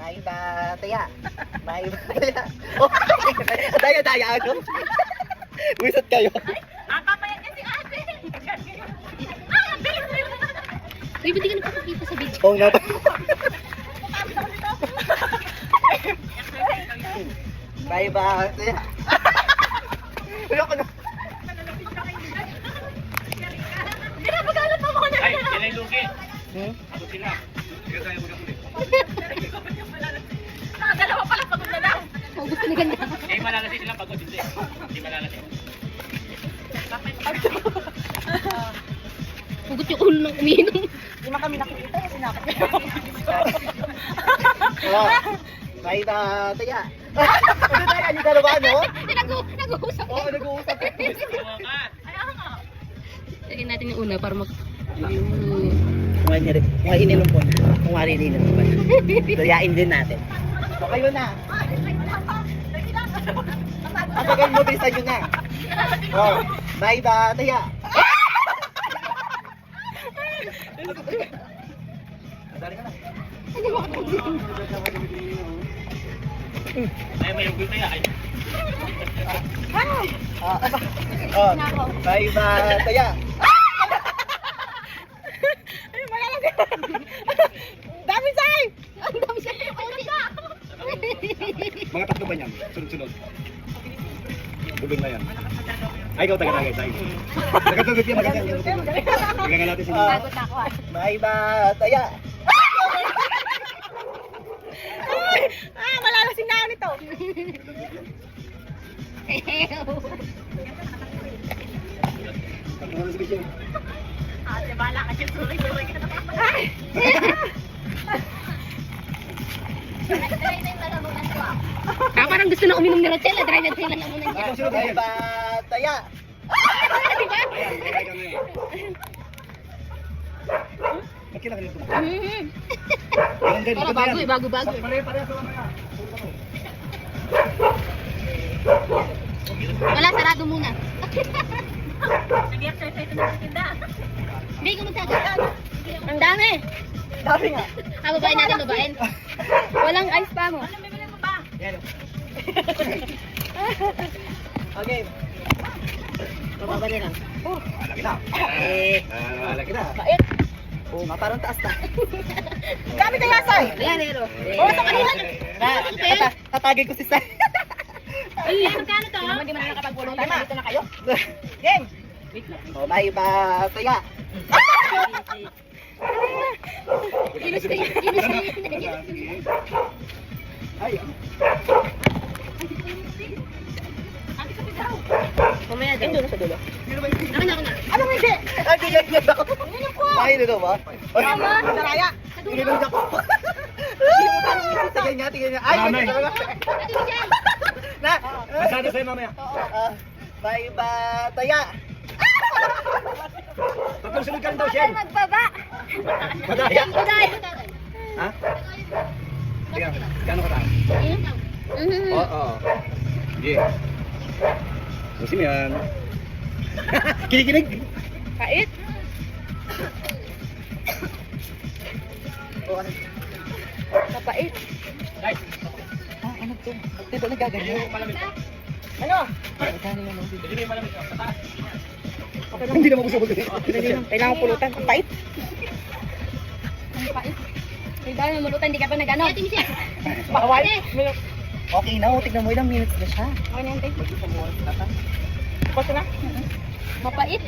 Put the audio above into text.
May bataya. May bataya. Oh, daya, ano? Wisot kayo. Ang papayat niya si ate. Uy, ba't di ka nakakakita sa video? Oo nga ba? May bataya. Ayoko na. Pinapagalat mo ako na. Ay, sila yung lugi. Ako sila. Ikaw tayo magkapuli. Nakadalawa pala pagod na lang. Oh, gusto na ganda. Eh, malalasin sila pagod. Hindi malalasin. Hugot yung ulo ng umiinom. Hindi man kami nakikita yung sinakit niya. Oh, may bataya. Ano tayo? Ano dalawa, no? Nag-uusap. Oo, nag-uusap. Buka ka. Ayaw nga. Lagyan natin yung una para mag... Kung ininom po. Kung marininom po. Dayain din natin. So, kayo na. Matagal mo, bilisan nyo na. Oh, may bataya. Dali ka na. Ay, may yung na yan. Oh, may bataya. Dami say! Ang dami siya. Mga tatlo ba niyan? Sunod-sunod. Bubing na yan. Ay, ikaw taga-tagay. Taga-tugot yan, maganda. Taga natin sila. Pagod na ako ah. May bataya. Malalasing na ako nito. Tatlo na si Bishop. Ate, bala ka dyan. Tuloy-tuloy ka na. Ay! Parang gusto na uminom ni Rochelle. Dry na sila na muna niya. Sunod May yan. bataya. Ayan, taga kami. Ba't kailangan ito? Ganun din, Para ganun bago yan. eh, bago-bago. Pare-pareho sa mamaya. Wala, sarado muna. Nag-exercise na sa tinda. Hindi ko magsagot. Ang dami. Dami nga. Babain natin, babain. Walang ice pa mo. Ano, bibili mo ba? Yan. Okay. Pababa nila. Malaki na. Malaki na. Bait. Oo nga, parang taas na. Dami tayo asay. Ayan, Nero. Oo, sa kanila. Tatagay ko si Sai. Ay, magkano to? Hindi mo na nakapagpulutan. Dito na kayo. Game. Oh, may bataya. Gilis kayo. Gilis kayo. Ay, Mamaya daw. Ito na sa dulo. Ako na. Ano mo hindi? Ay, ganyan ako. Ay, dito ba? Mama, daraya. Ininom ako. Tingnan niya. Ay, Mamay. Ate Michelle. Na. masada sa'yo mamaya. May bataya. Tatlong sunod ka rin daw, Shen. Magbaba. Madaya. Baday. Ha? Tingnan, gano'n ka tayo? Oo. Sige. Gusto mo yan. Kinikinig. Kait. Kapait. Guys, Ano to? Dito nagaganyan. malamig. Ano? Magkano yung mga Hindi mo malamig. Sa taas. Hindi na mabusog. Kailangan pulutan. Ang pait. Ang pait. May dahil mamulutan, hindi ka pa nag-ano. Ate Michelle. Bawal. Okay na, tignan mo ilang minutes na siya. Okay na yan, te. Mag-isang oras na ta. Basta na. Mapait.